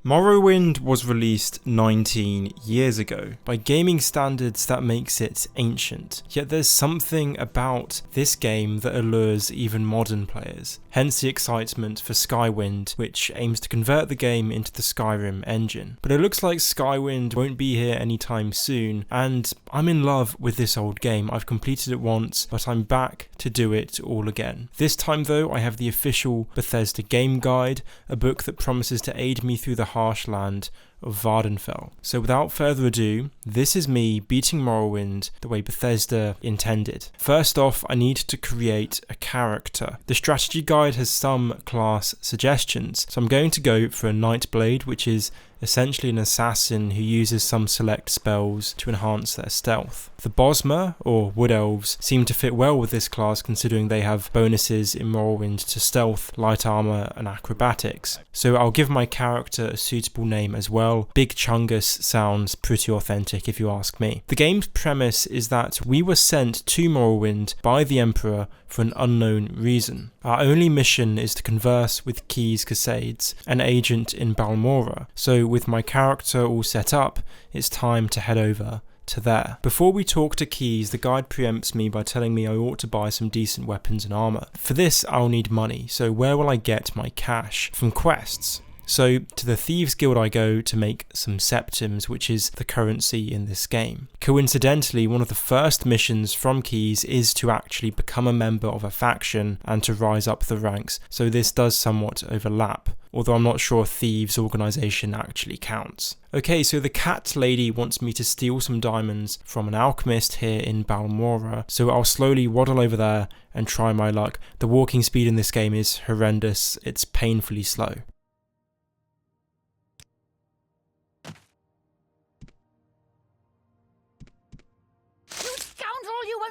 Morrowind was released 19 years ago. By gaming standards, that makes it ancient. Yet there's something about this game that allures even modern players. Hence the excitement for Skywind, which aims to convert the game into the Skyrim engine. But it looks like Skywind won't be here anytime soon, and I'm in love with this old game. I've completed it once, but I'm back to do it all again. This time though, I have the official Bethesda Game Guide, a book that promises to aid me through the harsh land of Vvardenfell. So without further ado, this is me beating Morrowind the way Bethesda intended. First off, I need to create a character. The strategy guide has some class suggestions, so I'm going to go for a Nightblade, which is essentially an assassin who uses some select spells to enhance their stealth. The Bosmer, or Wood Elves, seem to fit well with this class considering they have bonuses in Morrowind to stealth, light armor, and acrobatics. So I'll give my character a suitable name as well. Big Chungus sounds pretty authentic if you ask me. The game's premise is that we were sent to Morrowind by the Emperor for an unknown reason. Our only mission is to converse with Keys Cascades, an agent in Balmora. So with my character all set up, it's time to head over to there. Before we talk to Keys, the guide preempts me by telling me I ought to buy some decent weapons and armor. For this, I'll need money, so where will I get my cash? From quests. So to the Thieves Guild I go to make some septims, which is the currency in this game. Coincidentally, one of the first missions from Keys is to actually become a member of a faction and to rise up the ranks, so this does somewhat overlap, although I'm not sure Thieves' organisation actually counts. Okay, so the cat lady wants me to steal some diamonds from an alchemist here in Balmora, so I'll slowly waddle over there and try my luck. The walking speed in this game is horrendous, it's painfully slow.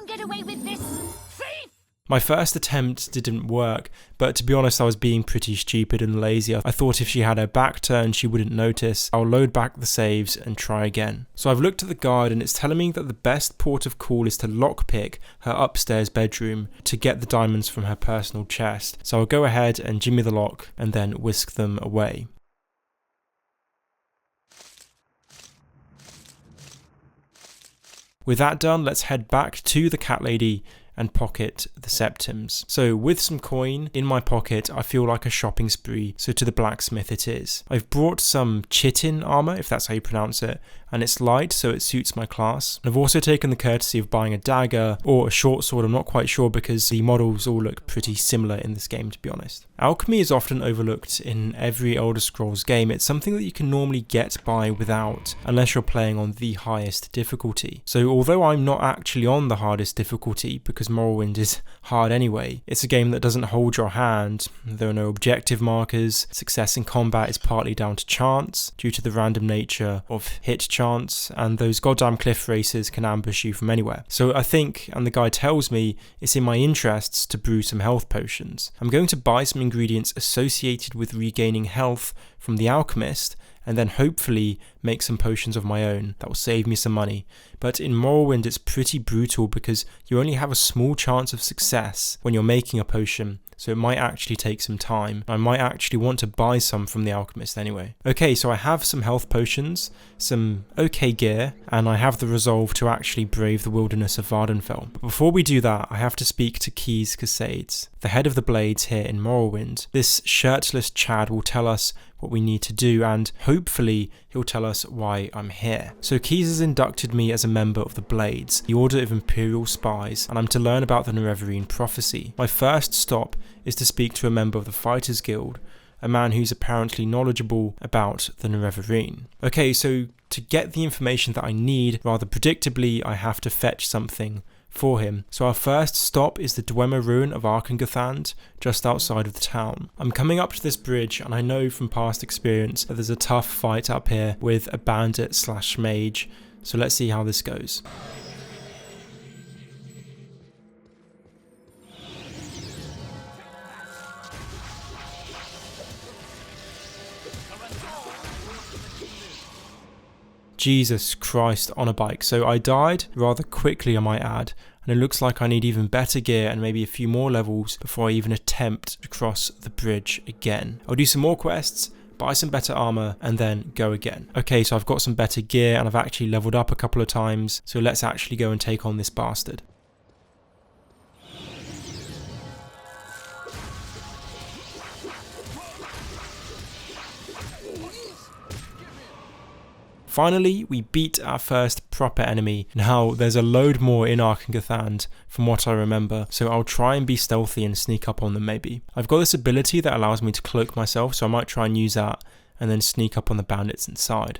Get away with this, thief! My first attempt didn't work, but to be honest I was being pretty stupid and lazy. I thought if she had her back turned she wouldn't notice. I'll load back the saves and try again. So I've looked at the guide and it's telling me that the best port of call is to lockpick her upstairs bedroom to get the diamonds from her personal chest. So I'll go ahead and jimmy the lock and then whisk them away. With that done, let's head back to the cat lady and pocket the septims. So with some coin in my pocket, I feel like a shopping spree, so to the blacksmith it is. I've brought some chitin armor, if that's how you pronounce it, and it's light so it suits my class. I've also taken the courtesy of buying a dagger or a short sword, I'm not quite sure because the models all look pretty similar in this game to be honest. Alchemy is often overlooked in every Elder Scrolls game. It's something that you can normally get by without, unless you're playing on the highest difficulty. So although I'm not actually on the hardest difficulty, because Morrowind is hard anyway, it's a game that doesn't hold your hand. There are no objective markers. Success in combat is partly down to chance, due to the random nature of hit chance, and those goddamn cliff races can ambush you from anywhere. So I think, and the guy tells me, it's in my interests to brew some health potions. I'm going to buy some ingredients associated with regaining health from the alchemist, and then hopefully make some potions of my own that will save me some money. But in Morrowind it's pretty brutal because you only have a small chance of success when you're making a potion, so it might actually take some time. I might actually want to buy some from the alchemist anyway. Okay, so I have some health potions, some okay gear, and I have the resolve to actually brave the wilderness of Vvardenfell. But before we do that, I have to speak to Keys Cascades, the head of the Blades here in Morrowind. This shirtless Chad will tell us what we need to do, and hopefully he'll tell us why I'm here. So Keys has inducted me as a member of the Blades, the Order of Imperial Spies, and I'm to learn about the Nerevarine Prophecy. My first stop is to speak to a member of the Fighters Guild, a man who's apparently knowledgeable about the Nerevarine. Okay, so to get the information that I need, rather predictably, I have to fetch something for him. So our first stop is the Dwemer ruin of Arkhangerthand, just outside of the town. I'm coming up to this bridge and I know from past experience that there's a tough fight up here with a bandit / mage, so let's see how this goes. Jesus Christ on a bike. So I died rather quickly, I might add, and it looks like I need even better gear and maybe a few more levels before I even attempt to cross the bridge again. I'll do some more quests, buy some better armor, and then go again. Okay, so I've got some better gear and I've actually leveled up a couple of times, so let's actually go and take on this bastard. Finally, we beat our first proper enemy. Now, there's a load more in Arkhangerthand from what I remember, so I'll try and be stealthy and sneak up on them maybe. I've got this ability that allows me to cloak myself, so I might try and use that and then sneak up on the bandits inside.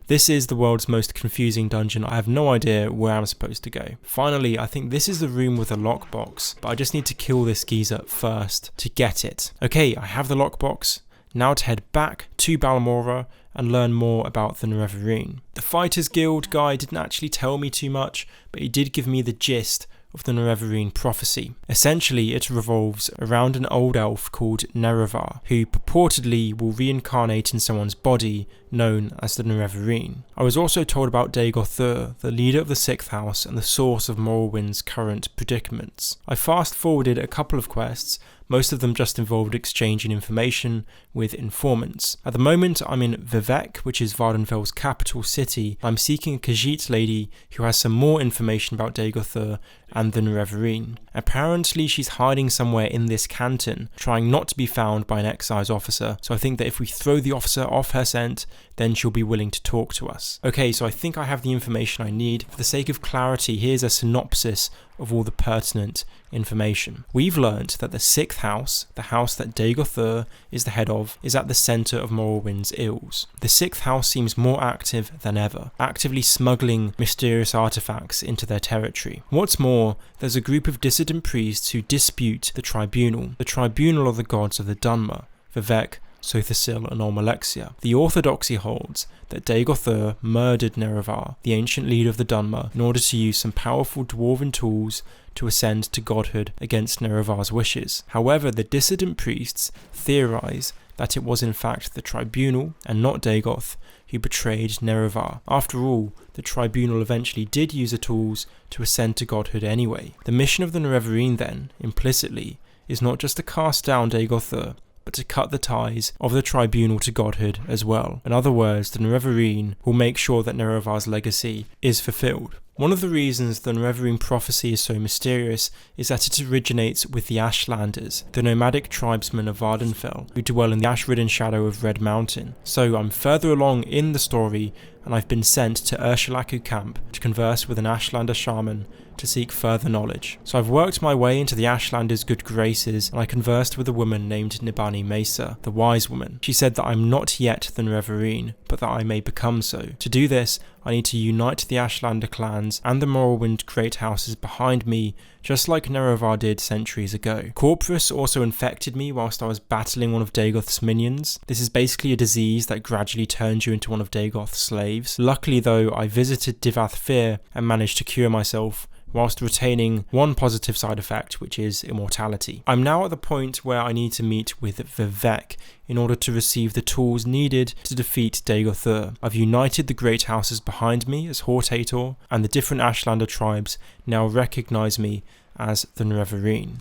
This is the world's most confusing dungeon. I have no idea where I'm supposed to go. Finally, I think this is the room with a lockbox, but I just need to kill this geezer first to get it. Okay, I have the lockbox. Now to head back to Balmora and learn more about the Nerevarine. The Fighters Guild guy didn't actually tell me too much, but he did give me the gist of the Nerevarine Prophecy. Essentially, it revolves around an old elf called Nerevar, who purportedly will reincarnate in someone's body, known as the Nerevarine. I was also told about Dagoth, the leader of the 6th house and the source of Morrowind's current predicaments. I fast forwarded a couple of quests, most of them just involved exchanging information with informants. At the moment, I'm in Vivec, which is Vardenfell's capital city. I'm seeking a Khajiit lady who has some more information about Dagoth and the Nerevarine. Apparently, she's hiding somewhere in this canton, trying not to be found by an excise officer, so I think that if we throw the officer off her scent, then she'll be willing to talk to us. Okay, so I think I have the information I need. For the sake of clarity, here's a synopsis of all the pertinent information. We've learnt that the 6th house, the house that Dagoth is the head of, is at the centre of Morrowind's ills. The 6th house seems more active than ever, actively smuggling mysterious artifacts into their territory. What's more, there's a group of dissident priests who dispute the tribunal. The tribunal are the gods of the Dwemer, Vivec, Sothasil and Olmalexia. The orthodoxy holds that Dagoth murdered Nerevar, the ancient leader of the Dwemer, in order to use some powerful dwarven tools to ascend to godhood against Nerevar's wishes. However, the dissident priests theorize that it was in fact the tribunal and not Dagoth who betrayed Nerevar. After all, the tribunal eventually did use the tools to ascend to godhood anyway. The mission of the Nerevarine then, implicitly, is not just to cast down Dagoth, but to cut the ties of the tribunal to godhood as well. In other words, the Nerevarine will make sure that Nerevar's legacy is fulfilled. One of the reasons the Nerevarine Prophecy is so mysterious is that it originates with the Ashlanders, the nomadic tribesmen of Vardenfell, who dwell in the ash-ridden shadow of Red Mountain. So I'm further along in the story, and I've been sent to Urshalaku camp to converse with an Ashlander shaman to seek further knowledge. So I've worked my way into the Ashlanders' good graces, and I conversed with a woman named Nibani Mesa, the wise woman. She said that I'm not yet the Nerevarine, but that I may become so. To do this, I need to unite the Ashlander clans and the Morrowind great houses behind me, just like Nerevar did centuries ago. Corpus also infected me whilst I was battling one of Dagoth's minions. This is basically a disease that gradually turns you into one of Dagoth's slaves. Luckily though, I visited Divath Fir and managed to cure myself, whilst retaining one positive side effect, which is immortality. I'm now at the point where I need to meet with Vivec in order to receive the tools needed to defeat Dagoth. I've united the great houses behind me as Hortator, and the different Ashlander tribes now recognise me as the Nerevarine.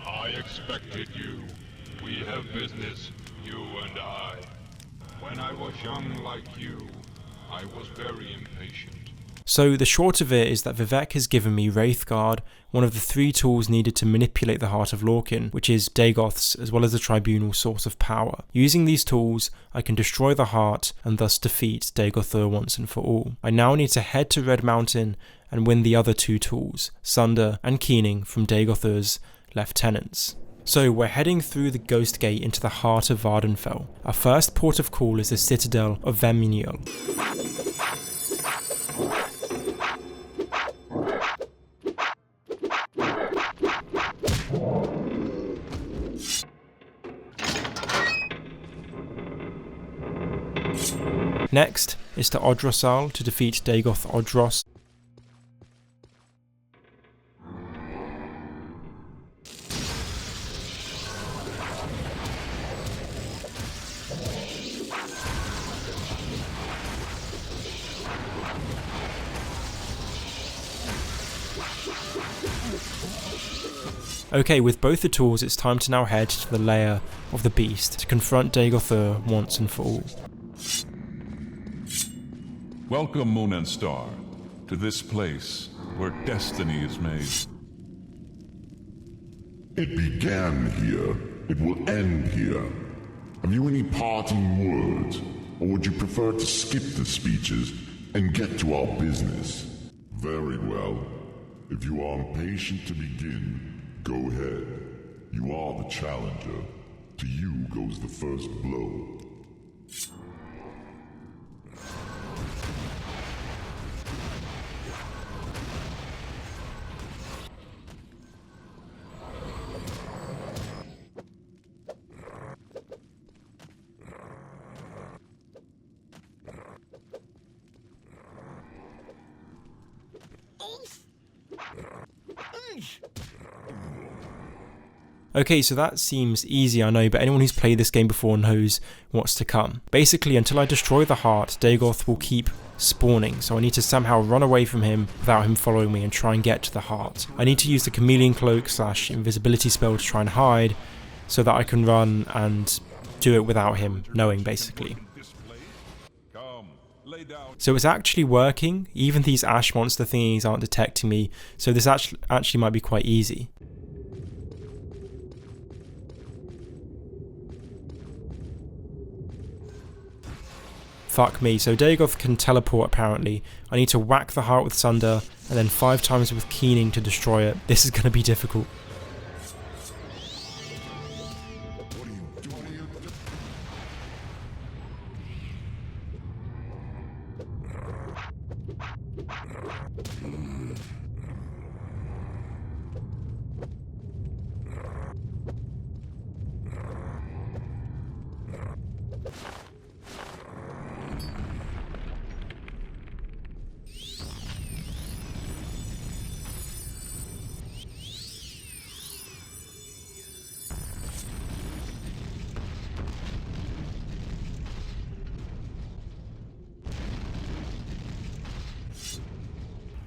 I expected you. We have business, you and I. When I was young like you, I was very impatient. So the short of it is that Vivec has given me Wraithguard, one of the 3 tools needed to manipulate the Heart of Lorkhan, which is Dagoth's as well as the Tribunal's source of power. Using these tools, I can destroy the Heart and thus defeat Dagoth once and for all. I now need to head to Red Mountain and win the other 2 tools, Sunder and Keening from Dagoth's lieutenants. So we're heading through the Ghost Gate into the heart of Vardenfell. Our first port of call is the Citadel of Veminiel. Next is to Odrosal to defeat Dagoth Odros. Okay, with both the tools, it's time to now head to the lair of the beast to confront Dagoth once and for all. Welcome, Moon and Star, to this place where destiny is made. It began here. It will end here. Have you any parting words, or would you prefer to skip the speeches and get to our business? Very well. If you are impatient to begin, go ahead. You are the challenger. To you goes the first blow. Okay, so that seems easy, I know, but anyone who's played this game before knows what's to come. Basically, until I destroy the heart, Dagoth will keep spawning, so I need to somehow run away from him without him following me and try and get to the heart. I need to use the chameleon cloak / invisibility spell to try and hide, so that I can run and do it without him knowing, basically. So it's actually working. Even these ash monster thingies aren't detecting me, so this actually might be quite easy. Fuck me, so Dagoth can teleport apparently. I need to whack the heart with Sunder, and then 5 times with Keening to destroy it. This is going to be difficult.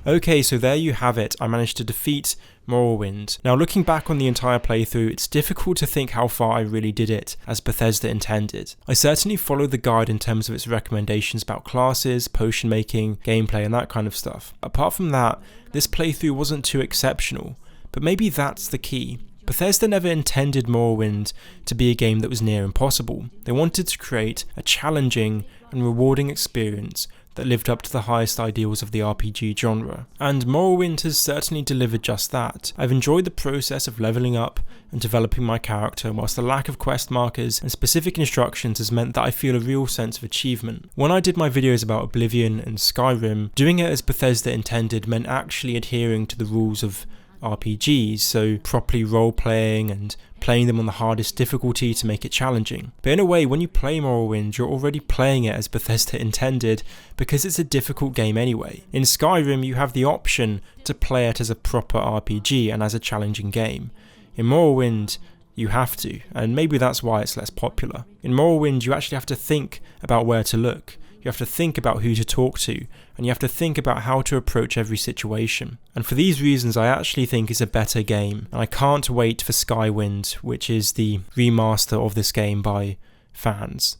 Okay, so there you have it. I managed to defeat Morrowind. Now, looking back on the entire playthrough, it's difficult to think how far I really did it, as Bethesda intended. I certainly followed the guide in terms of its recommendations about classes, potion making, gameplay, and that kind of stuff. Apart from that, this playthrough wasn't too exceptional, but maybe that's the key. Bethesda never intended Morrowind to be a game that was near impossible. They wanted to create a challenging and rewarding experience that lived up to the highest ideals of the RPG genre. And Morrowind has certainly delivered just that. I've enjoyed the process of leveling up and developing my character, whilst the lack of quest markers and specific instructions has meant that I feel a real sense of achievement. When I did my videos about Oblivion and Skyrim, doing it as Bethesda intended meant actually adhering to the rules of RPGs, so properly role-playing and playing them on the hardest difficulty to make it challenging. But in a way, when you play Morrowind, you're already playing it as Bethesda intended, because it's a difficult game anyway. In Skyrim, you have the option to play it as a proper RPG and as a challenging game. In Morrowind, you have to, and maybe that's why it's less popular. In Morrowind, you actually have to think about where to look. You have to think about who to talk to, and you have to think about how to approach every situation. And for these reasons, I actually think it's a better game, and I can't wait for Skywind, which is the remaster of this game by fans.